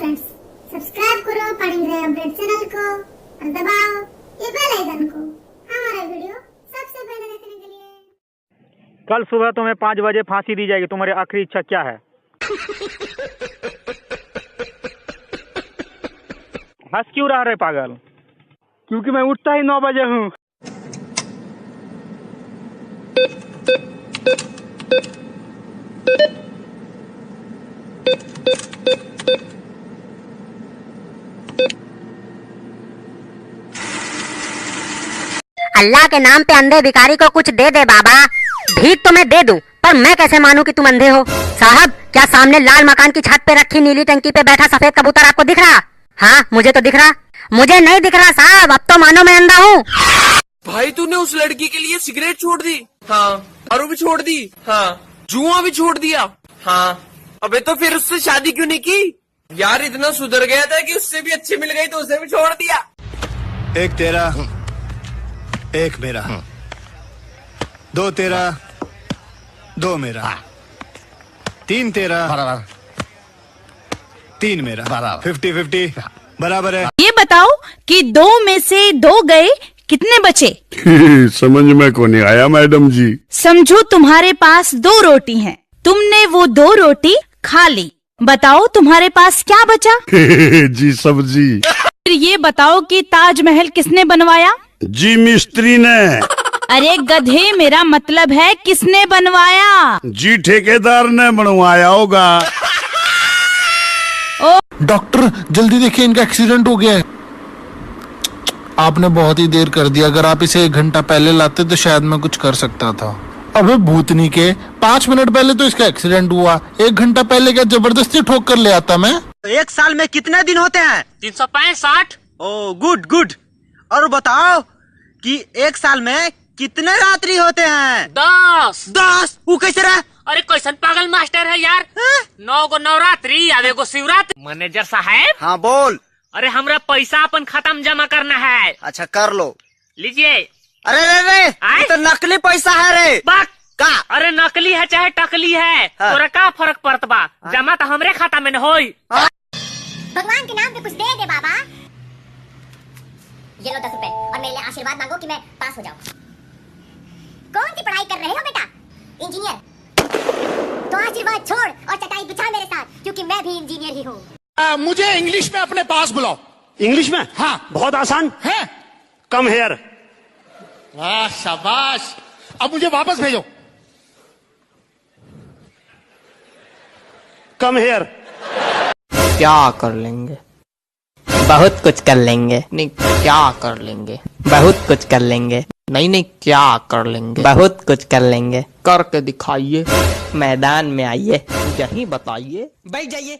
Friends, subscribe करो पाड़िंगरे update channel को और दबाओ ये बेल आइकन को हमारा वीडियो सबसे पहले देखने के लिए। कल सुबह तुम्हें 5 बजे फांसी दी जाएगी। तुम्हारी आखिरी इच्छा क्या है? हंस क्यों रहा रे पागल? क्योंकि मैं उठता ही 9 बजे हूँ। अल्लाह के नाम पे अंधे भिखारी को कुछ दे दे बाबा। भीख तो मैं दे दूं, पर मैं कैसे मानूं कि तुम अंधे हो? साहब, क्या सामने लाल मकान की छत पे रखी नीली टंकी पे बैठा सफेद कबूतर आपको दिख रहा? हाँ, मुझे तो दिख रहा। मुझे नहीं दिख रहा साहब, अब तो मानो मैं अंधा हूँ। भाई तूने उस लड़की के लिए सिगरेट छोड़ दी? हाँ। दारू भी छोड़ दी? हाँ। जुआ भी छोड़ दिया? हाँ। अबे तो फिर उससे शादी क्यों नहीं की? यार इतना सुधर गया था कि उससे भी अच्छी मिल गई तो उसे भी छोड़ दिया। एक तेरा, एक मेरा, 2 तेरा, 2 मेरा, 3 तेरा, 3 मेरा, 50-50 बराबर है। ये बताओ कि 2 में से 2 गए, कितने बचे? समझ में को नहीं आया मैडम जी। समझो तुम्हारे पास 2 रोटी हैं, तुमने वो 2 रोटी खा ली। बताओ तुम्हारे पास क्या बचा? जी सब्जी। फिर ये बताओ कि ताजमहल किसने बनवाया? जी मिस्त्री ने। अरे गधे, मेरा मतलब है किसने बनवाया? जी ठेकेदार ने बनवाया होगा। डॉक्टर जल्दी देखिए, इनका एक्सीडेंट हो गया है। आपने बहुत ही देर कर दिया, अगर आप इसे 1 घंटा पहले लाते तो शायद मैं कुछ कर सकता था। अबे भूतनी के, 5 मिनट पहले तो इसका एक्सीडेंट हुआ, 1 घंटा पहले क्या जबरदस्ती ठोक कर ले आता मैं? एक साल में कितने दिन होते हैं? 365। ओ गुड गुड। और बताओ कि 1 साल में कितने रात्रि होते हैं? 10। वो कैसे रहा? अरे कैसन पागल मास्टर है यार। 9 गो नवरात्रि, आवे गो शिवरात्रि। मैनेजर साहब। हाँ बोल। अरे हमरा पैसा अपन खाता में जमा करना है। अच्छा कर लो। लीजिए। अरे रे ये तो नकली पैसा है रे। बाक का? अरे नकली है चाहे टकली है, हाँ। तोरा का फर्क पड़त बा? जमा तो हमरे खाता में न होई। भगवान के नाम पे कुछ दे दे बाबा। ये लो 10 रुपए और मेरे लिए आशीर्वाद मांगो कि मैं पास हो जाऊं। कौन सी पढ़ाई कर रहे हो बेटा? इंजीनियर। तो आशीर्वाद छोड़ और चटाई बिछा मेरे साथ, क्योंकि मैं भी इंजीनियर ही हूँ। मुझे इंग्लिश में अपने पास बुलाओ। इंग्लिश में? हाँ। बहुत आसान है। Come here. वाह शाबाश। अब मुझे वापस भेजो। Come here. क्या कर लेंगे? बहुत कुछ कर लेंगे। नहीं क्या कर लेंगे? बहुत कुछ कर लेंगे। नहीं क्या कर लेंगे? बहुत कुछ कर लेंगे। करके दिखाइए, मैदान में आइए, यहीं बताइए। बैठ जाइए।